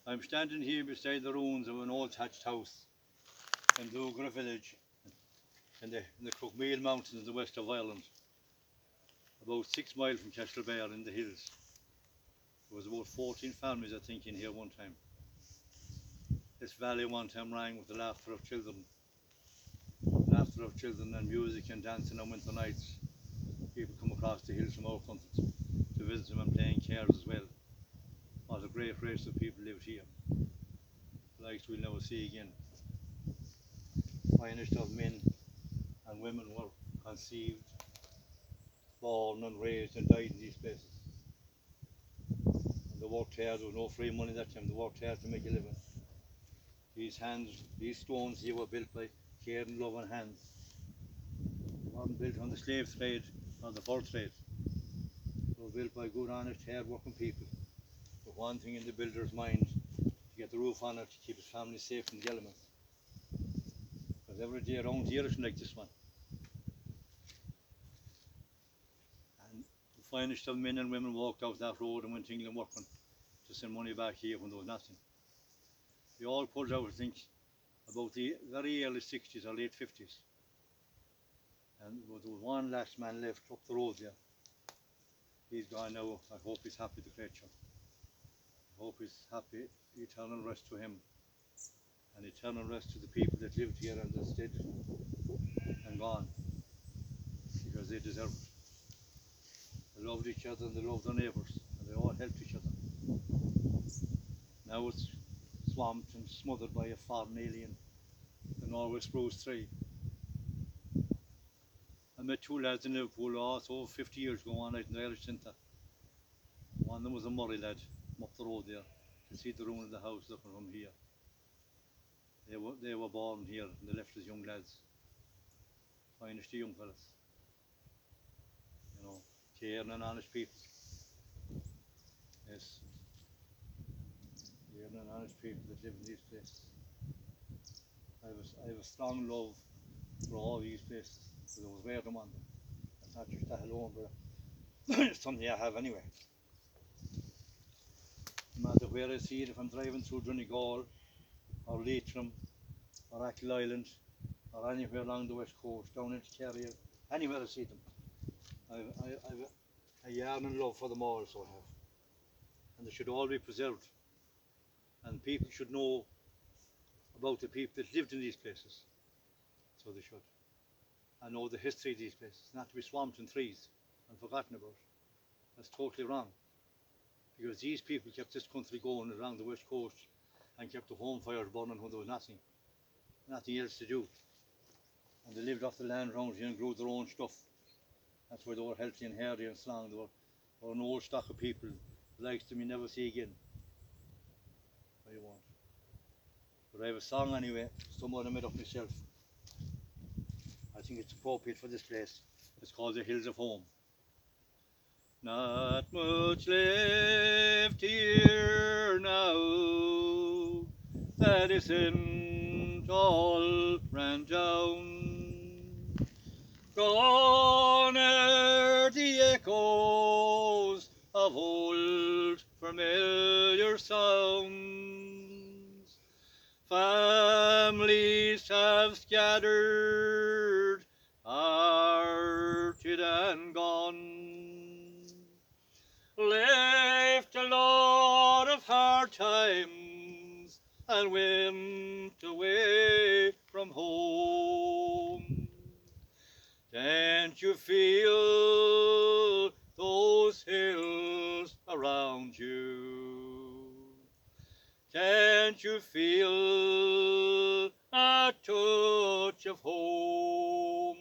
I'm standing here beside the ruins of an old thatched house in Dougra village in the Crookmeal Mountains in the west of Ireland, about 6 miles from Castlebar in the hills. There was about 14 families, I think, in here one time. This valley one time rang with the laughter of children and music and dancing on winter nights. People come across the hills from all countries to visit them and playing cards as well. What a great race of people lived here, likes we'll never see again. Finest of men and women were conceived, born and raised and died in these places. And they worked hard. There was no free money that time. They worked hard to make a living. These stones here were built by care and love and hands. They weren't built on the slave trade or the fur trade. They were built by good, honest, hard-working people with one thing in the builder's mind: to get the roof on it, to keep his family safe from the elements. Because every day around here isn't like this one. And the finest of men and women walked out that road and went to England working to send money back here when there was nothing. They all pulled out, I think, about the very early 60s or late 50s. And there was one last man left up the road there. He's gone now. I hope he's happy, the creature. I hope he's happy. Eternal rest to him, and eternal rest to the people that lived here and that's dead and gone, because they deserve it. They loved each other and they loved their neighbours, and they all helped each other. Now it's swamped and smothered by a foreign alien, the Norway spruce tree. I met two lads in Liverpool also 50 years ago, one night in the Irish Centre. One of them was a Murray lad from up the road there. You can see the ruin of the house looking from here. They were born here and they left as young lads. Finest of young fellas. You know, caring and honest people. Yes. Caring and honest people that live in these places. I have a strong love for all these places, because I was where them on them. It's not just that alone, but it's something I have anyway. No matter where I see it, if I'm driving through Donegal or Leitrim or Achill Island or anywhere along the west coast, down into Kerry, anywhere I see them, I've a yearning love for them all, so I have. And they should all be preserved. And people should know about the people that lived in these places, so they should. And know the history of these places, not to be swamped in trees and forgotten about. That's totally wrong. Because these people kept this country going around the west coast and kept the home fires burning when there was nothing else to do. And they lived off the land around here and grew their own stuff. That's why they were healthy and hardy and strong. They were an old stock of people, the likes them you never see again. I won't. But I have a song anyway, someone I made up myself. I think it's appropriate for this place. It's called The Hills of Home. Not much left here now, that isn't all ran down. Gone are the echoes of old familiar sounds. Families have scattered, parted and gone. Left a lot of hard times and went away from home. Can't you feel those hills around you? Can't you feel a touch of home?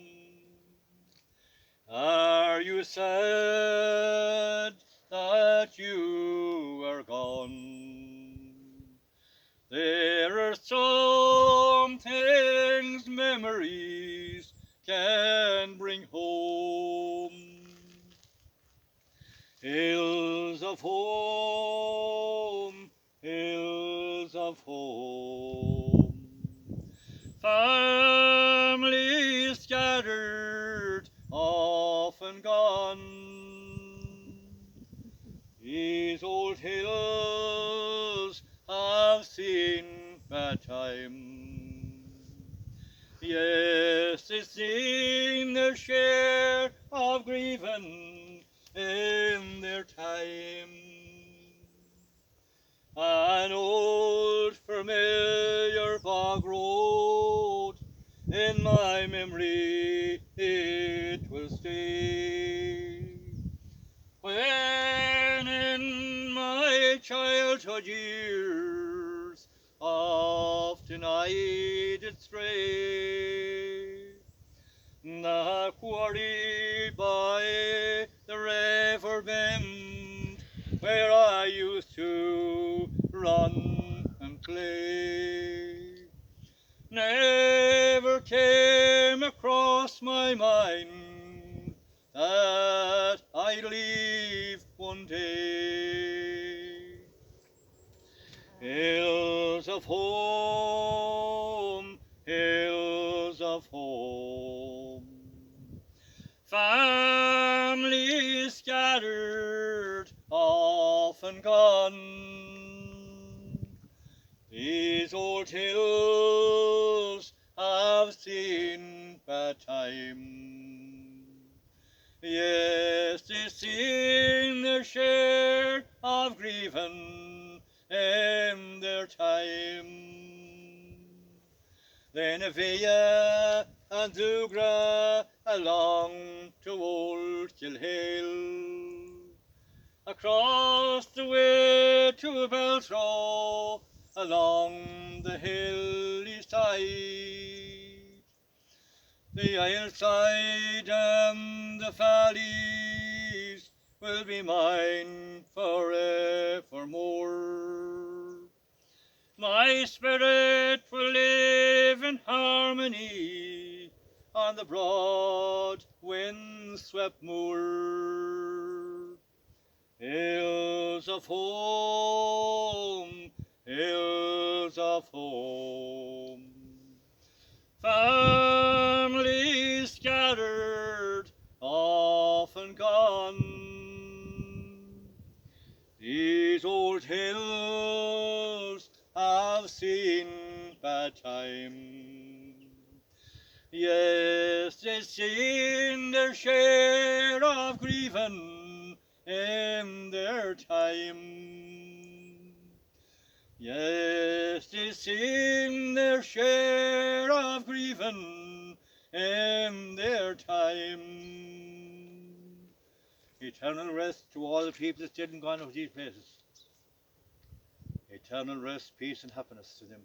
Are you sad that you are gone? There are some things memories can bring home. Hills of home, hills of home. Families scattered, often gone. These old hills bad time. Yes, they seen their share of grieving in their time. An old familiar bog road in my memory it will stay. When in my childhood years often I did stray, the quarry by the river bend, where I used to run and play, never came across my mind that I'd leave one day. Hills of home, hills of home, families scattered, often gone. These old hills have seen bad time. Yes, they've seen their share of grieving in their time. Then Avia and Dugra along to Old Kilhill, across the way to Beltrow, along the hilly side. The Isle-side and the valleys will be mine forevermore. My spirit will live in harmony on the broad wind-swept moor. Hills of home, hills of home, families scattered, often gone. These old hills have seen bad time. Yes, they've seen their share of grieving in their time. Yes, they've seen their share of grieving in their time. Eternal rest to all the people that didn't go out of these places. Eternal rest, peace and happiness to them.